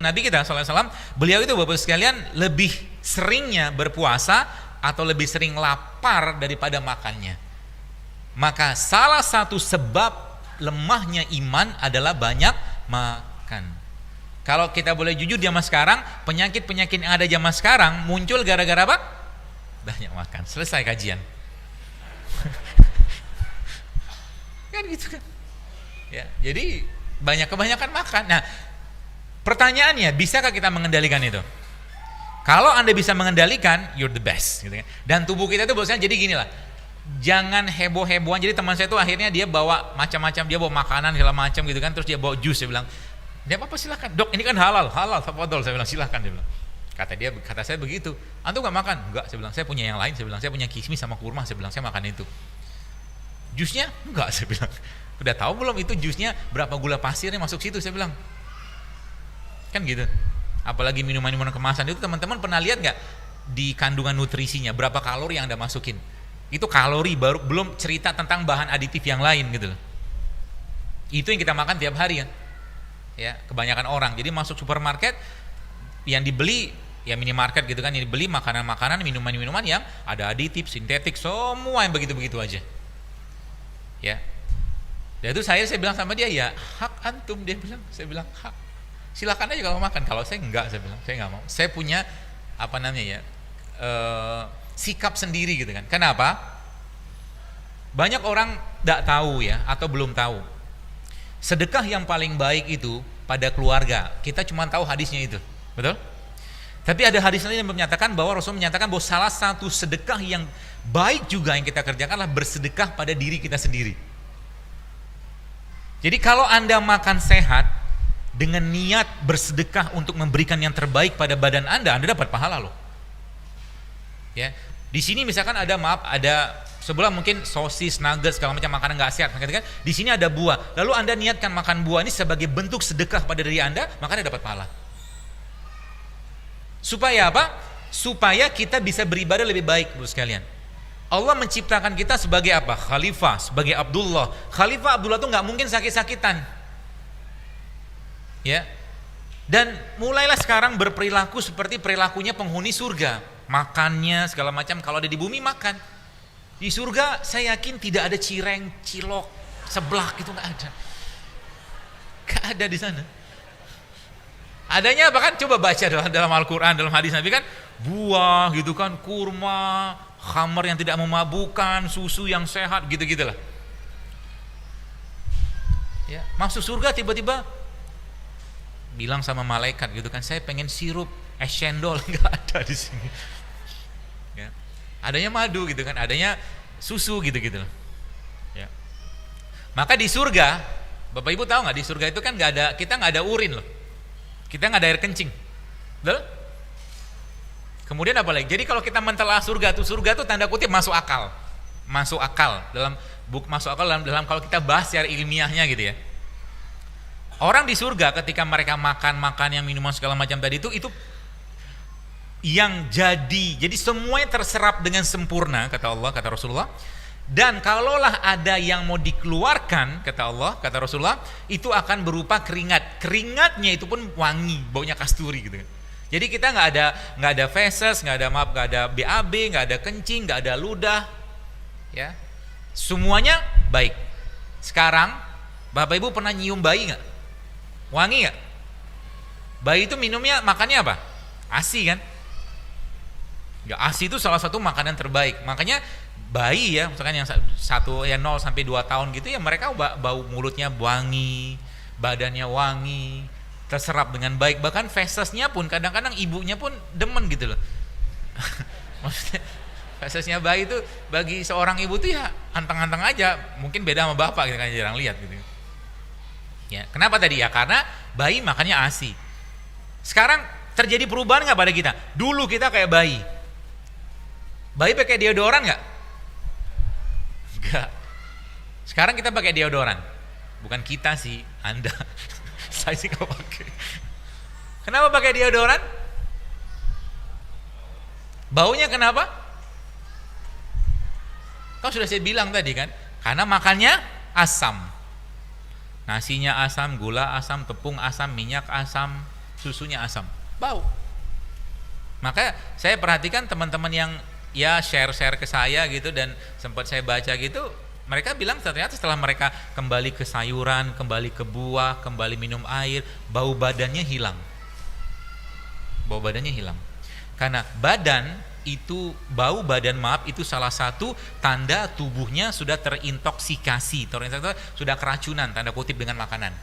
Nabi kita SAW, beliau itu Bapak sekalian lebih seringnya berpuasa atau lebih sering lapar daripada makannya. Maka salah satu sebab lemahnya iman adalah banyak makan. Kalau kita boleh jujur zaman sekarang, penyakit-penyakit yang ada zaman sekarang muncul gara-gara apa? Banyak makan. Selesai kajian. Kan gitu kan. Ya, jadi kebanyakan makan. Nah, pertanyaannya, bisakah kita mengendalikan itu? Kalau Anda bisa mengendalikan, you're the best gitu kan. Dan tubuh kita itu bosnya jadi gini lah. Jangan heboh-hebohan. Jadi teman saya itu akhirnya dia bawa macam-macam, dia bawa makanan segala macam gitu kan, terus dia bawa jus, dia bilang, "Dia apa silakan. Dok, ini kan halal, tafadhol." Saya bilang, "Silakan." Dia bilang. Kata saya begitu. "Antum enggak makan?" "Enggak." Saya bilang, "Saya punya yang lain." Saya bilang, "Saya punya kismis sama kurma." Saya bilang, "Saya makan itu." "Jusnya?" "Enggak." Saya bilang. "Udah tahu belum itu jusnya berapa gula pasirnya masuk situ?" Saya bilang. Kan gitu. Apalagi minuman-minuman kemasan itu, teman-teman pernah lihat nggak di kandungan nutrisinya berapa kalori yang Anda masukin? Itu kalori, baru belum cerita tentang bahan aditif yang lain gitu loh. Itu yang kita makan tiap hari kan. Ya, kebanyakan orang. Jadi masuk supermarket yang dibeli ya minimarket gitu kan, yang dibeli makanan-makanan, minuman-minuman yang ada aditif, sintetik, semua yang begitu-begitu aja. Ya. Dan itu saya bilang sama dia, "Ya, hak antum." Dia bilang, saya bilang, "Hak. Silakan aja kalau makan." "Kalau saya enggak." Saya bilang, "Saya enggak mau. Saya punya sikap sendiri gitu kan." Kenapa? Banyak orang enggak tahu ya, atau belum tahu. Sedekah yang paling baik itu pada keluarga. Kita cuma tahu hadisnya itu. Betul? Tapi ada hadis lain yang menyatakan bahwa Rasul menyatakan bahwa salah satu sedekah yang baik juga yang kita kerjakan adalah bersedekah pada diri kita sendiri. Jadi kalau Anda makan sehat dengan niat bersedekah untuk memberikan yang terbaik pada badan Anda dapat pahala loh. Ya, di sini misalkan ada sebelah mungkin sosis, nuggets, segala macam makanan nggak sehat, kan? Di sini ada buah. Lalu Anda niatkan makan buah ini sebagai bentuk sedekah pada diri Anda, maka Anda dapat pahala. Supaya apa? Supaya kita bisa beribadah lebih baik, Bu sekalian. Allah menciptakan kita sebagai apa? Khalifah, sebagai Abdullah. Khalifah Abdullah itu nggak mungkin sakit-sakitan. Ya, dan mulailah sekarang berperilaku seperti perilakunya penghuni surga, makannya segala macam. Kalau ada di bumi makan, di surga saya yakin tidak ada cireng, cilok, seblak, itu nggak ada di sana. Adanya apa kan? Coba baca dalam Al-Quran, dalam hadis Nabi kan, buah gitu kan, kurma, khamar yang tidak memabukkan, susu yang sehat, gitu-gitulah. Ya, masuk surga tiba-tiba bilang sama malaikat gitu kan, "Saya pengen sirup es cendol." Nggak ada di sini. Ya. Adanya madu gitu kan, adanya susu gitu-gitu. Ya. Maka di surga, Bapak Ibu tahu nggak, di surga itu kan kita nggak ada urin loh, kita nggak ada air kencing, betul? Kemudian apa lagi? Jadi kalau kita mentelaah surga tuh tanda kutip masuk akal dalam kalau kita bahas secara ilmiahnya gitu ya. Orang di surga ketika mereka makan yang minuman segala macam tadi itu yang jadi semuanya terserap dengan sempurna, kata Allah, kata Rasulullah. Dan kalaulah ada yang mau dikeluarkan, kata Allah, kata Rasulullah, itu akan berupa keringat. Keringatnya itu pun wangi, baunya kasturi gitu kan. Jadi kita nggak ada feses, nggak ada BAB, nggak ada kencing, nggak ada ludah, ya. Semuanya baik. Sekarang Bapak Ibu pernah nyium bayi nggak? Wangi nggak? Bayi itu minumnya, makannya apa? ASI kan? Ya, ASI itu salah satu makanan terbaik. Makanya bayi ya, misalkan yang 0 sampai 2 tahun gitu ya, mereka bau mulutnya wangi, badannya wangi, terserap dengan baik. Bahkan fesesnya pun kadang-kadang ibunya pun demen gitu loh. Maksudnya fesesnya bayi itu bagi seorang ibu tuh ya anteng-anteng aja. Mungkin beda sama bapak gitu kan, jarang lihat gitu. Ya, kenapa tadi? Ya karena bayi makannya ASI. Sekarang terjadi perubahan nggak pada kita? Dulu kita kayak bayi. Bayi pakai deodoran nggak? Enggak. Sekarang kita pakai deodoran. Bukan kita sih, Anda. Saya sih nggak pakai. Kenapa pakai deodoran? Baunya kenapa? Kau sudah saya bilang tadi kan, karena makannya asam. Nasinya asam, gula asam, tepung asam, minyak asam, susunya asam, bau. Maka saya perhatikan teman-teman yang ya share ke saya gitu, dan sempat saya baca gitu, mereka bilang ternyata setelah mereka kembali ke sayuran, kembali ke buah, kembali minum air, bau badannya hilang. Bau badannya hilang. Karena bau badan itu salah satu tanda tubuhnya sudah terintoxikasi, sudah keracunan tanda kutip dengan makanan.